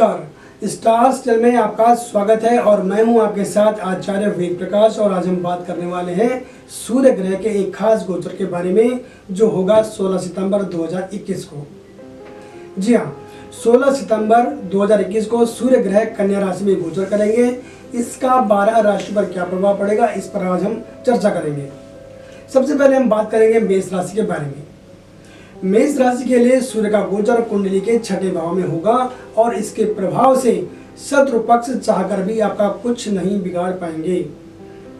नमस्कार, stars channel में आपका स्वागत है और मैं हूं आपके साथ आचार्य वेद प्रकाश। और आज हम बात करने वाले हैं सूर्य ग्रह के एक खास गोचर के बारे में जो होगा 16 सितंबर 2021 को। जी हाँ, 16 सितंबर 2021 को सूर्य ग्रह कन्या राशि में गोचर करेंगे। इसका 12 राशि पर क्या प्रभाव पड़ेगा, इस पर आज हम चर्चा करेंगे। सबसे पहले हम बात करेंगे मेष राशि के बारे में। मेष राशि के लिए सूर्य का गोचर कुंडली के छठे भाव में होगा और इसके प्रभाव से शत्रु पक्ष चाहकर भी आपका कुछ नहीं बिगाड़ पाएंगे,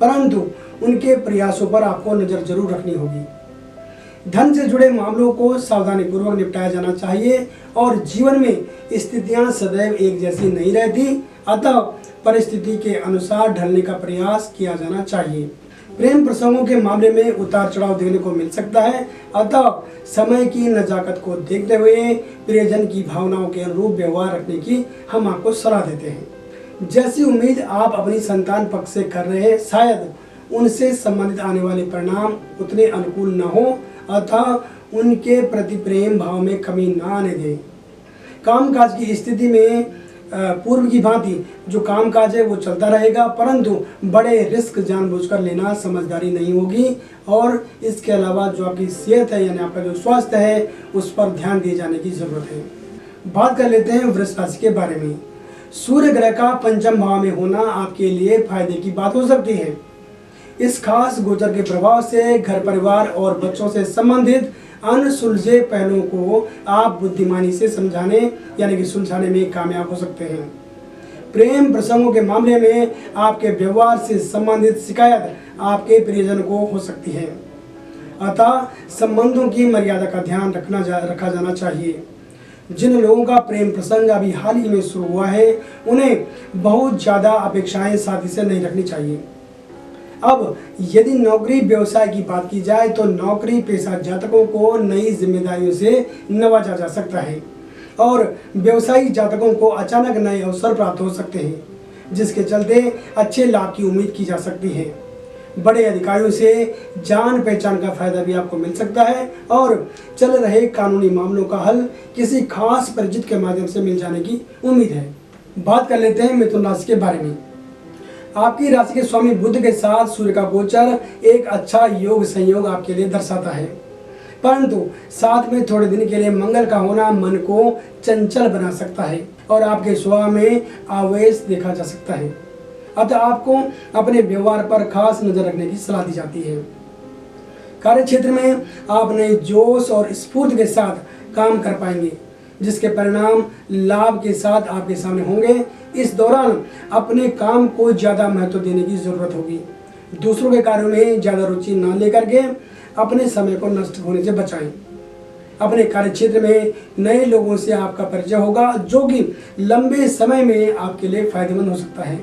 परंतु उनके प्रयासों पर आपको नजर जरूर रखनी होगी। धन से जुड़े मामलों को सावधानी पूर्वक निपटाया जाना चाहिए और जीवन में स्थितियां सदैव एक जैसी नहीं रहती, अतः परिस्थिति के अनुसार ढलने का प्रयास किया जाना चाहिए। प्रेम प्रसंगों के मामले में उतार चढ़ाव देखने को मिल सकता है, अतः समय की नजाकत को देखते हुए प्रियजन की भावनाओं के अनुरूप व्यवहार रखने की हम आपको सलाह देते हैं। जैसी उम्मीद आप अपनी संतान पक्ष से कर रहे हैं, शायद उनसे संबंधित आने वाले परिणाम उतने अनुकूल न हो, अतः उनके प्रति प्रेम भाव में कमी न आने दें। कामकाज की स्थिति में पूर्व की भांति जो कामकाज है वो चलता रहेगा, परंतु बड़े रिस्क जानबूझकर लेना समझदारी नहीं होगी। और इसके अलावा जो आपकी सेहत है यानी आपका जो स्वास्थ्य है उस पर ध्यान दिए जाने की जरूरत है। बात कर लेते हैं वृष राशि के बारे में। सूर्य ग्रह का पंचम भाव में होना आपके लिए फायदे की बात हो सकती है। इस खास गोचर के प्रभाव से घर परिवार और बच्चों से संबंधित अनसुलझे पहलुओं को आप बुद्धिमानी से समझाने यानी कि सुलझाने में कामयाब हो सकते हैं। प्रेम प्रसंगों के मामले में आपके व्यवहार से संबंधित शिकायत आपके प्रियजन को हो सकती है, अतः संबंधों की मर्यादा का ध्यान रखा जाना चाहिए। जिन लोगों का प्रेम प्रसंग अभी हाल ही में शुरू हुआ है, उन्हें बहुत ज़्यादा अपेक्षाएं साथी से नहीं रखनी चाहिए। अब यदि नौकरी व्यवसाय की बात की जाए तो नौकरी पेशा जातकों को नई जिम्मेदारियों से नवाजा जा सकता है और व्यवसायिक जातकों को अचानक नए अवसर प्राप्त हो सकते हैं, जिसके चलते अच्छे लाभ की उम्मीद की जा सकती है। बड़े अधिकारियों से जान पहचान का फायदा भी आपको मिल सकता है और चल रहे कानूनी मामलों का हल किसी खास परिचित के माध्यम से मिल जाने की उम्मीद है। बात कर लेते हैं मिथुन राशि के बारे में। आपकी राशि के स्वामी बुध के साथ सूर्य का गोचर एक अच्छा योग संयोग आपके लिए दर्शाता है, परंतु साथ में थोड़े दिन के लिए मंगल का होना मन को चंचल बना सकता है और आपके स्वभाव में आवेश देखा जा सकता है, अतः आपको अपने व्यवहार पर खास नजर रखने की सलाह दी जाती है। कार्य क्षेत्र में आप नए जोश और स्फूर्ति के साथ काम कर पाएंगे, जिसके परिणाम लाभ के साथ आपके सामने होंगे। इस दौरान अपने काम को ज़्यादा महत्व देने की ज़रूरत होगी। दूसरों के कार्यों में ज़्यादा रुचि न लेकर के अपने समय को नष्ट होने से बचाएं। अपने कार्य क्षेत्र में नए लोगों से आपका परिचय होगा, जो कि लंबे समय में आपके लिए फायदेमंद हो सकता है।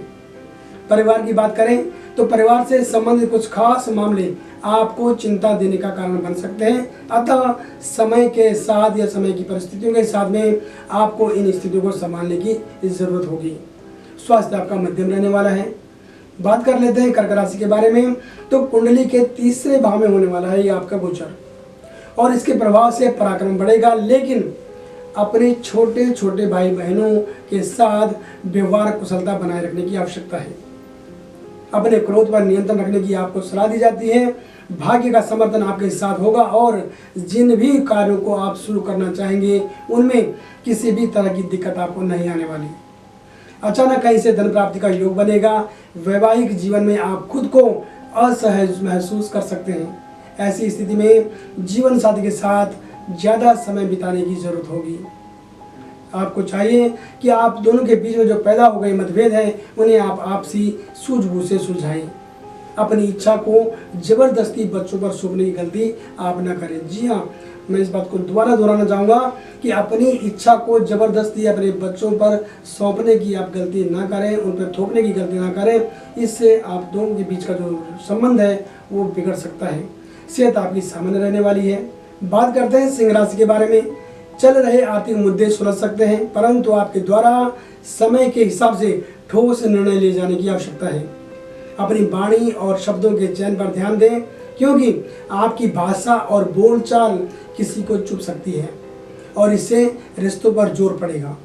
परिवार की बात करें तो परिवार से संबंधित कुछ खास मामले आपको चिंता देने का कारण बन सकते हैं, अतः समय के साथ या समय की परिस्थितियों के साथ में आपको इन स्थितियों को संभालने की जरूरत होगी। स्वास्थ्य आपका मध्यम रहने वाला है। बात कर लेते हैं कर्क राशि के बारे में। तो कुंडली के तीसरे भाव में होने वाला है ये आपका गोचर और इसके प्रभाव से पराक्रम बढ़ेगा, लेकिन अपने छोटे छोटे भाई बहनों के साथ व्यवहार कुशलता बनाए रखने की आवश्यकता है। अपने क्रोध पर नियंत्रण रखने की आपको सलाह दी जाती है। भाग्य का समर्थन आपके साथ होगा और जिन भी कार्यों को आप शुरू करना चाहेंगे उनमें किसी भी तरह की दिक्कत आपको नहीं आने वाली। अचानक कहीं से धन प्राप्ति का योग बनेगा। वैवाहिक जीवन में आप खुद को असहज महसूस कर सकते हैं। ऐसी स्थिति में जीवन साथी के साथ ज़्यादा समय बिताने की जरूरत होगी। आपको चाहिए कि आप दोनों के बीच में जो पैदा हो गए मतभेद है उन्हें आप आपसी सूझबूझ से सुलझाएं। अपनी इच्छा को जबरदस्ती बच्चों पर सौंपने की गलती आप न करें। जी हाँ, मैं इस बात को दोबारा दोहराना चाहूँगा कि अपनी इच्छा को जबरदस्ती अपने बच्चों पर सौंपने की आप गलती ना करें, उन पर थोपने की गलती ना करें। इससे आप दोनों के बीच का जो संबंध है वो बिगड़ सकता है। सेहत आपकी सामान्य रहने वाली है। बात करते हैं सिंह राशि के बारे में। चल रहे आर्थिक मुद्दे सुलझ सकते हैं, परंतु आपके द्वारा समय के हिसाब से ठोस निर्णय ले जाने की आवश्यकता है। अपनी वाणी और शब्दों के चयन पर ध्यान दें, क्योंकि आपकी भाषा और बोलचाल किसी को चुभ सकती है और इससे रिश्तों पर जोर पड़ेगा।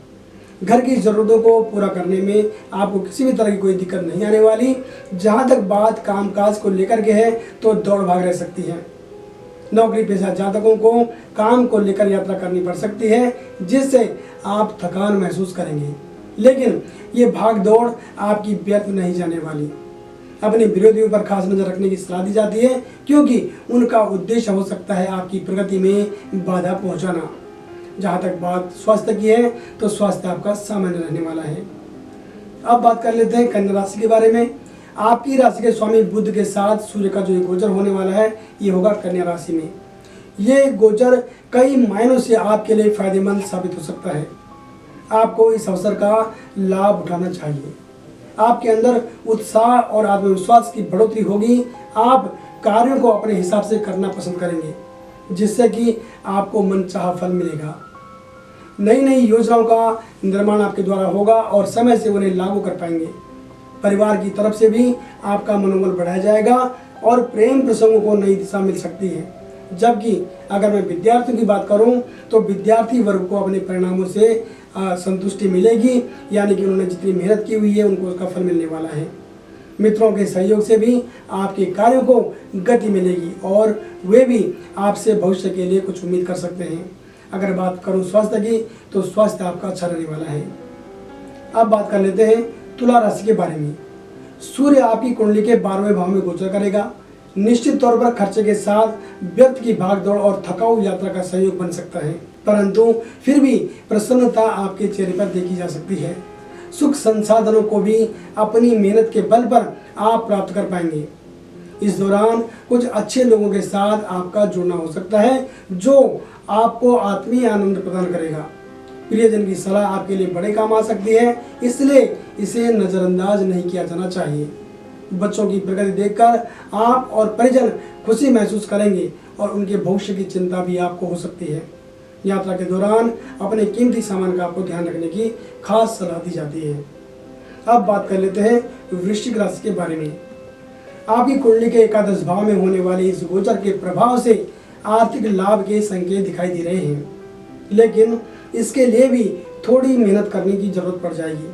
घर की ज़रूरतों को पूरा करने में आपको किसी भी तरह की कोई दिक्कत नहीं आने वाली। जहाँ तक बात कामकाज को लेकर के है तो दौड़ भाग रह सकती है। नौकरी पेशा जातकों को काम को लेकर यात्रा करनी पड़ सकती है, जिससे आप थकान महसूस करेंगे, लेकिन ये भाग दौड़ आपकी व्यर्थ नहीं जाने वाली। अपने विरोधियों पर खास नजर रखने की सलाह दी जाती है, क्योंकि उनका उद्देश्य हो सकता है आपकी प्रगति में बाधा पहुंचाना। जहां तक बात स्वास्थ्य की है तो स्वास्थ्य आपका सामान्य रहने वाला है। अब बात कर लेते हैं कन्या राशि के बारे में। आपकी राशि के स्वामी बुध के साथ सूर्य का जो गोचर होने वाला है, ये होगा कन्या राशि में। ये गोचर कई मायनों से आपके लिए फायदेमंद साबित हो सकता है। आपको इस अवसर का लाभ उठाना चाहिए। आपके अंदर उत्साह और आत्मविश्वास की बढ़ोतरी होगी। आप कार्यों को अपने हिसाब से करना पसंद करेंगे, जिससे कि आपको मनचाहा फल मिलेगा। नई नई योजनाओं का निर्माण आपके द्वारा होगा और समय से उन्हें लागू कर पाएंगे। परिवार की तरफ से भी आपका मनोबल बढ़ाया जाएगा और प्रेम प्रसंगों को नई दिशा मिल सकती है। जबकि अगर मैं विद्यार्थियों की बात करूं तो विद्यार्थी वर्ग को अपने परिणामों से संतुष्टि मिलेगी, यानी कि उन्होंने जितनी मेहनत की हुई है उनको उसका फल मिलने वाला है। मित्रों के सहयोग से भी आपके कार्यों को गति मिलेगी और वे भी आपसे भविष्य के लिए कुछ उम्मीद कर सकते हैं। अगर बात करूं स्वास्थ्य की तो स्वास्थ्य आपका अच्छा रहने वाला है। अब बात कर लेते हैं तुला राशि के बारे में। सूर्य आपकी कुंडली के 12वें भाव में गोचर करेगा। निश्चित तौर पर खर्चे के साथ व्यर्थ की भागदौड़ और थकाऊ यात्रा का सहयोग बन सकता है, परंतु फिर भी प्रसन्नता आपके चेहरे पर देखी जा सकती है। सुख संसाधनों को भी अपनी मेहनत के बल पर आप प्राप्त कर पाएंगे। इस दौरान कुछ अच्छे लोगों के साथ आपका जुड़ना हो सकता है, जो आपको आत्मीय आनंद प्रदान करेगा। प्रियजन की सलाह आपके लिए बड़े काम आ सकती है, इसलिए इसे नज़रअंदाज नहीं किया जाना चाहिए। बच्चों की प्रगति देखकर आप और परिजन खुशी महसूस करेंगे और उनके भविष्य की चिंता भी आपको हो सकती है। यात्रा के दौरान अपने कीमती सामान का आपको ध्यान रखने की खास सलाह दी जाती है। अब बात कर लेते हैं वृश्चिक राशि के बारे में। आपकी कुंडली के एकादश भाव में होने वाले इस गोचर के प्रभाव से आर्थिक लाभ के संकेत दिखाई दे रहे हैं, लेकिन इसके लिए भी थोड़ी मेहनत करने की जरूरत पड़ जाएगी।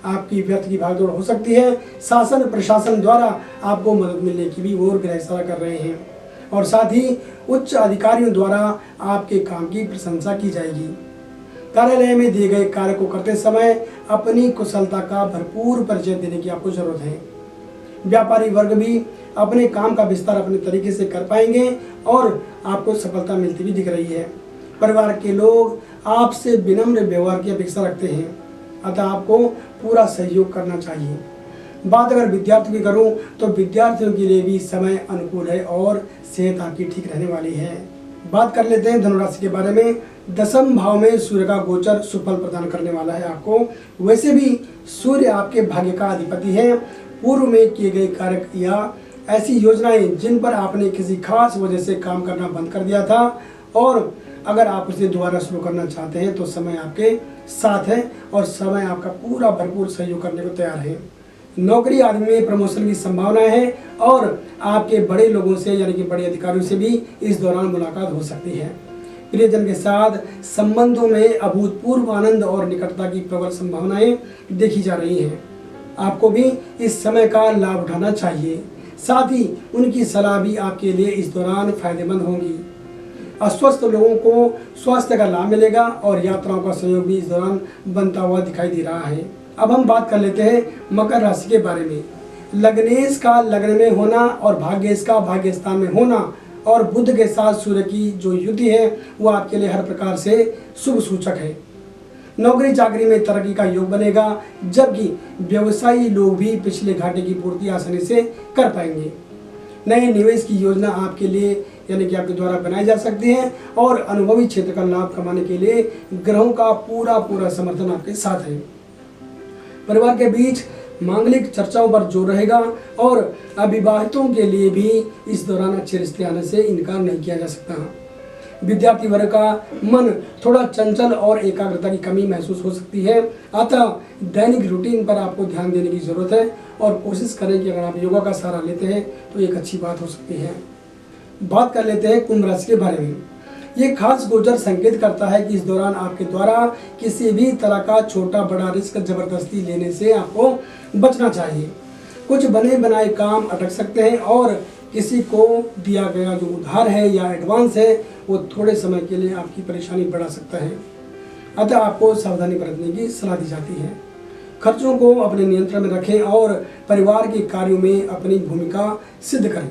आपकी व्यर्थ की भागदौड़ हो सकती है। शासन प्रशासन द्वारा आपको मदद मिलने की भी ओर गृह इशारा कर रहे हैं और साथ ही उच्च अधिकारियों द्वारा आपके काम की प्रशंसा की जाएगी। कार्यालय में दिए गए कार्य को करते समय अपनी कुशलता का भरपूर परिचय देने की आपको जरूरत है। व्यापारी वर्ग भी अपने काम का विस्तार अपने तरीके से कर पाएंगे और आपको सफलता मिलती भी दिख रही है। परिवार के लोग आपसे विनम्र व्यवहार की अपेक्षा रखते हैं, अतः आपको पूरा सहयोग करना चाहिए। बात अगर विद्यार्थियों की करूं तो विद्यार्थियों के लिए भी समय अनुकूल है और सेहत आपकी ठीक रहने वाली है। बात कर लेते हैं धनुराशि के बारे में। 10वें भाव में सूर्य का गोचर सुफल प्रदान करने वाला है आपको। वैसे भी सूर्य आपके भाग्य का अधिपति है। पूर्व में किए गए कार्य या ऐसी योजनाएं जिन पर आपने किसी खास वजह से काम करना बंद कर दिया था और अगर आप उसे दोबारा शुरू करना चाहते हैं तो समय आपके साथ है और समय आपका पूरा भरपूर सहयोग करने को तैयार है। नौकरी आदि में प्रमोशन की संभावना है और आपके बड़े लोगों से यानी कि बड़े अधिकारियों से भी इस दौरान मुलाकात हो सकती है। प्रियजन के साथ संबंधों में अभूतपूर्व आनंद और निकटता की प्रबल संभावनाएं देखी जा रही हैं। आपको भी इस समय का लाभ उठाना चाहिए। साथ ही उनकी सलाह भी आपके लिए इस दौरान फायदेमंद होगी। अस्वस्थ लोगों को स्वास्थ्य का लाभ मिलेगा और यात्राओं का सहयोग भी इस दौरान बनता हुआ दिखाई दे रहा है। अब हम बात कर लेते हैं मकर राशि के बारे में। लग्नेश का लग्न में होना और भाग्येश का भाग्य स्थान में होना और बुध के साथ सूर्य की जो युति है वो आपके लिए हर प्रकार से शुभ सूचक है। नौकरी चाकरी में तरक्की का योग बनेगा, जबकि व्यवसायी लोग भी पिछले घाटे की पूर्ति आसानी से कर पाएंगे। नए निवेश की योजना आपके लिए यानी कि आपके द्वारा बनाई जा सकती है और अनुभवी क्षेत्र का लाभ कमाने के लिए ग्रहों का पूरा समर्थन आपके साथ है। परिवार के बीच मांगलिक चर्चाओं पर जोर रहेगा और अविवाहितों के लिए भी इस दौरान अच्छे रिश्ते आने से इनकार नहीं किया जा सकता। विद्यार्थी वर्ग का मन थोड़ा चंचल और एकाग्रता की कमी महसूस हो सकती है, अतः दैनिक रूटीन पर आपको ध्यान देने की जरूरत है और कोशिश करें कि अगर आप योगा का सहारा लेते हैं तो एक अच्छी बात हो सकती है। बात कर लेते हैं कुंभ राशि के बारे में। ये खास गोचर संकेत करता है कि इस दौरान आपके द्वारा किसी भी तरह का छोटा बड़ा रिस्क जबरदस्ती लेने से आपको बचना चाहिए। कुछ बने बनाए काम अटक सकते हैं और किसी को दिया गया जो उधार है या एडवांस है वो थोड़े समय के लिए आपकी परेशानी बढ़ा सकता है। अतः आपको सावधानी बरतने की सलाह दी जाती है। खर्चों को अपने नियंत्रण में रखें और परिवार के कार्यों में अपनी भूमिका सिद्ध करें।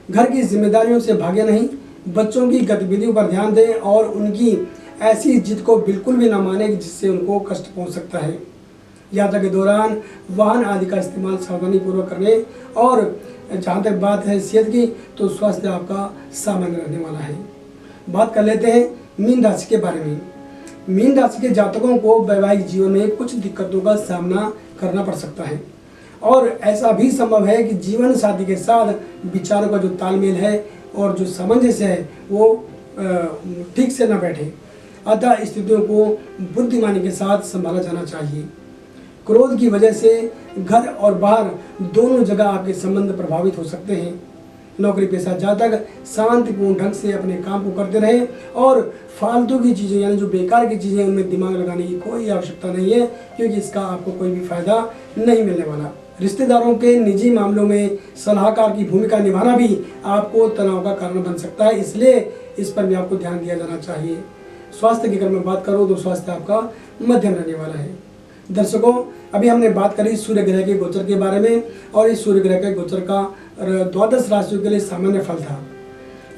घर की जिम्मेदारियों से भागे नहीं, बच्चों की गतिविधियों पर ध्यान दें और उनकी ऐसी जिद को बिल्कुल भी ना मानें जिससे उनको कष्ट पहुंच सकता है। यात्रा के दौरान वाहन आदि का इस्तेमाल सावधानी पूर्वक करने और जहाँ तक बात है सेहत की तो स्वास्थ्य आपका सामान्य रहने वाला है। बात कर लेते हैं मीन राशि के बारे में। मीन राशि के जातकों को वैवाहिक जीवन में कुछ दिक्कतों का सामना करना पड़ सकता है और ऐसा भी संभव है कि जीवन साथी के साथ विचारों का जो तालमेल है और जो सामंजस्य है वो ठीक से न बैठे। अतः स्थितियों को बुद्धिमानी के साथ संभाला जाना चाहिए। क्रोध की वजह से घर और बाहर दोनों जगह आपके संबंध प्रभावित हो सकते हैं। नौकरी पेशा जातक शांतिपूर्ण ढंग से अपने काम को करते रहें और फालतू की चीज़ें यानी जो बेकार की चीज़ें उनमें दिमाग लगाने की कोई आवश्यकता नहीं है, क्योंकि इसका आपको कोई भी फायदा नहीं मिलने वाला। रिश्तेदारों के निजी मामलों में सलाहकार की भूमिका निभाना भी आपको तनाव का कारण बन सकता है, इसलिए इस पर भी आपको ध्यान दिया जाना चाहिए। स्वास्थ्य की अगर मैं बात करूँ तो स्वास्थ्य आपका मध्यम रहने वाला है। दर्शकों, अभी हमने बात करी सूर्य ग्रह के गोचर के बारे में और इस सूर्य ग्रह के गोचर का 12 राशियों के लिए सामान्य फल था।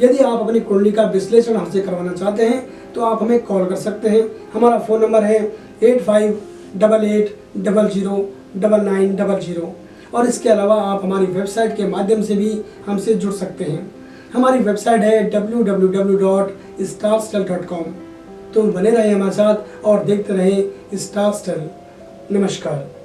यदि आप अपनी कुंडली का विश्लेषण हमसे करवाना चाहते हैं तो आप हमें कॉल कर सकते हैं। हमारा फ़ोन नंबर है 8588009900 और इसके अलावा आप हमारी वेबसाइट के माध्यम से भी हमसे जुड़ सकते हैं। हमारी वेबसाइट है www.starstyle.com। तो बने रहे हमारे साथ और देखते रहे स्टार स्टाइल। नमस्कार।